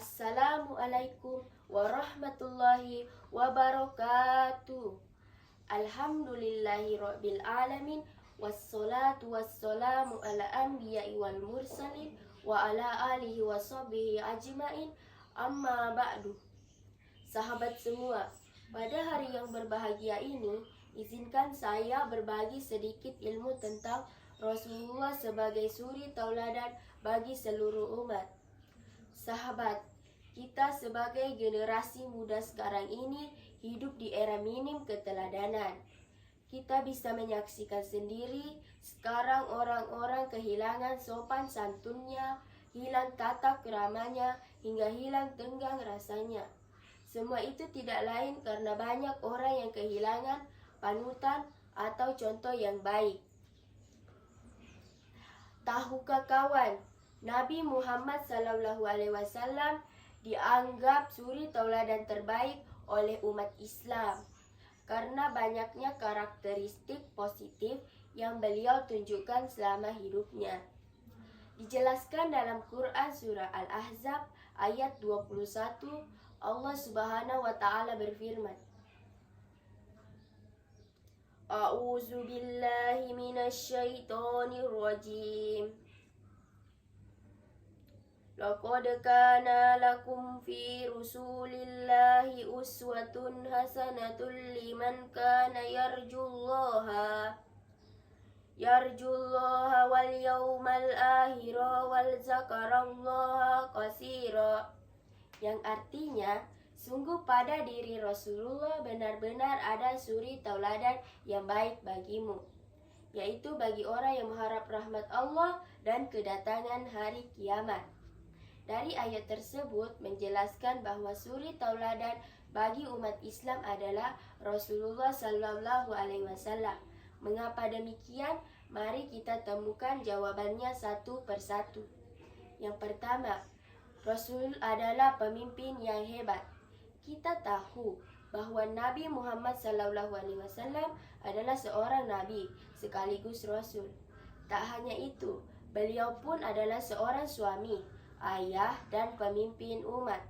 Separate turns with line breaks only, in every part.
Assalamualaikum warahmatullahi wabarakatuh. Alhamdulillahi rabbil alamin. Wassalatu wassalamu ala anbiya'i wal mursalin wa ala alihi wa sahbihi ajma'in. Amma ba'du. Sahabat semua, pada hari yang berbahagia ini, izinkan saya berbagi sedikit ilmu tentang Rasulullah sebagai suri tauladan bagi seluruh umat. Sahabat, kita sebagai generasi muda sekarang ini hidup di era minim keteladanan. Kita bisa menyaksikan sendiri sekarang orang-orang kehilangan sopan santunnya, hilang tata keramanya, hingga hilang tenggang rasanya. Semua itu tidak lain karena banyak orang yang kehilangan panutan atau contoh yang baik. Tahukah kawan, Nabi Muhammad SAW dianggap suri tauladan terbaik oleh umat Islam karena banyaknya karakteristik positif yang beliau tunjukkan selama hidupnya. Dijelaskan dalam Quran surah Al-Ahzab ayat 21, Allah Subhanahu wa taala berfirman, A'udzu billahi minasy syaithanir rajim. Laqad kana lakum fi Rasulillahi uswatun hasanatun liman kana yarjullaha wal yawmal akhira wal zakarallaha katsira. Yang artinya, sungguh pada diri Rasulullah benar-benar ada suri tauladan yang baik bagimu, yaitu bagi orang yang mengharap rahmat Allah dan kedatangan hari kiamat. Dari ayat tersebut menjelaskan bahwa suri tauladan bagi umat Islam adalah Rasulullah Sallallahu Alaihi Wasallam. Mengapa demikian? Mari kita temukan jawabannya satu persatu. Yang pertama, Rasul adalah pemimpin yang hebat. Kita tahu bahwa Nabi Muhammad SAW adalah seorang nabi sekaligus rasul. Tak hanya itu, beliau pun adalah seorang suami, ayah, dan pemimpin umat.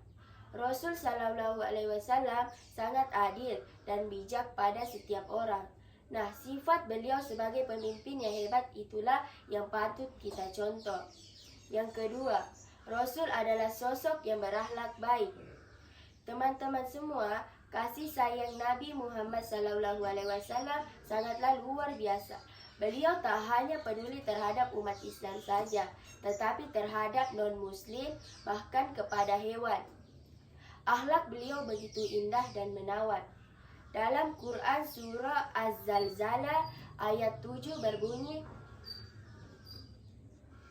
Rasul SAW sangat adil dan bijak pada setiap orang. Nah, sifat beliau sebagai pemimpin yang hebat itulah yang patut kita contoh. Yang kedua, Rasul adalah sosok yang berakhlak baik. Teman-teman semua, kasih sayang Nabi Muhammad SAW sangatlah luar biasa. Beliau tak hanya peduli terhadap umat Islam saja, tetapi terhadap non-muslim, bahkan kepada hewan. Akhlak beliau begitu indah dan menawan. Dalam Quran surah Az-Zalzalah ayat 7 berbunyi,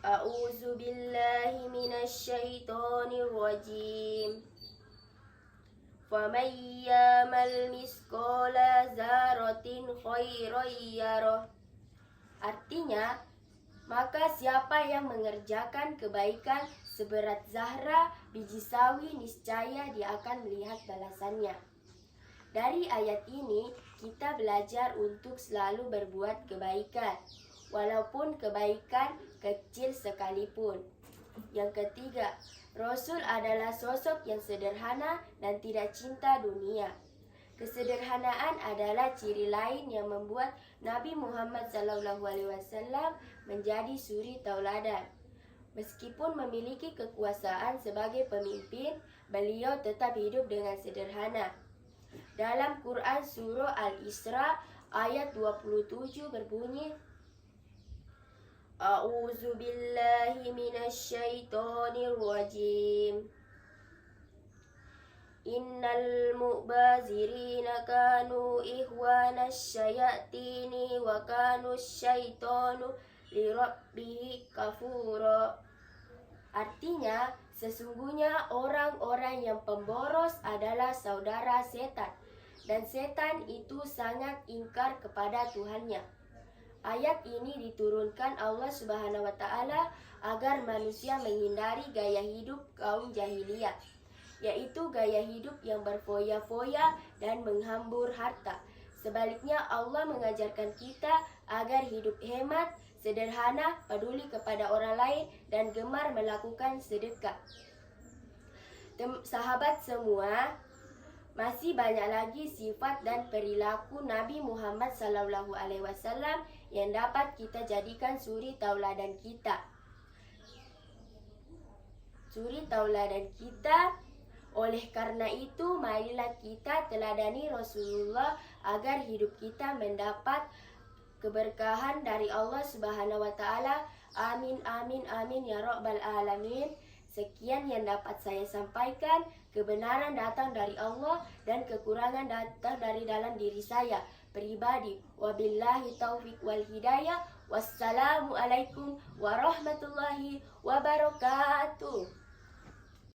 A'udzu billahi minasy syaithanir rajim. Faman ya'mal misqala dzarratin khairan yarah. Artinya, maka siapa yang mengerjakan kebaikan seberat zahra biji sawi, niscaya dia akan melihat balasannya. Dari ayat ini, kita belajar untuk selalu berbuat kebaikan, walaupun kebaikan kecil sekalipun. Yang ketiga, Rasul adalah sosok yang sederhana dan tidak cinta dunia. Kesederhanaan adalah ciri lain yang membuat Nabi Muhammad SAW menjadi suri tauladan. Meskipun memiliki kekuasaan sebagai pemimpin, beliau tetap hidup dengan sederhana. Dalam Quran surah Al-Isra ayat 27 berbunyi, A'udzu billahi minasy syaithanir rajim. Innal mu'bazirina kanu ikhwanasy syayatini wa kanu syaitanu lirabbihi kafura. Artinya, sesungguhnya orang-orang yang pemboros adalah saudara setan, dan setan itu sangat ingkar kepada Tuhannya. Ayat ini diturunkan Allah Subhanahu wa taala agar manusia menghindari gaya hidup kaum jahiliyah, yaitu gaya hidup yang berfoya-foya dan menghambur harta. Sebaliknya, Allah mengajarkan kita agar hidup hemat, sederhana, peduli kepada orang lain, dan gemar melakukan sedekah. Sahabat semua, masih banyak lagi sifat dan perilaku Nabi Muhammad SAW yang dapat kita jadikan suri tauladan kita. Oleh karena itu, marilah kita teladani Rasulullah agar hidup kita mendapat keberkahan dari Allah Subhanahu wa taala. Amin amin amin ya rabbal alamin. Sekian yang dapat saya sampaikan. Kebenaran datang dari Allah dan kekurangan datang dari dalam diri saya pribadi. Wabillahi taufik wal hidayah. Wassalamualaikum warahmatullahi wabarakatuh.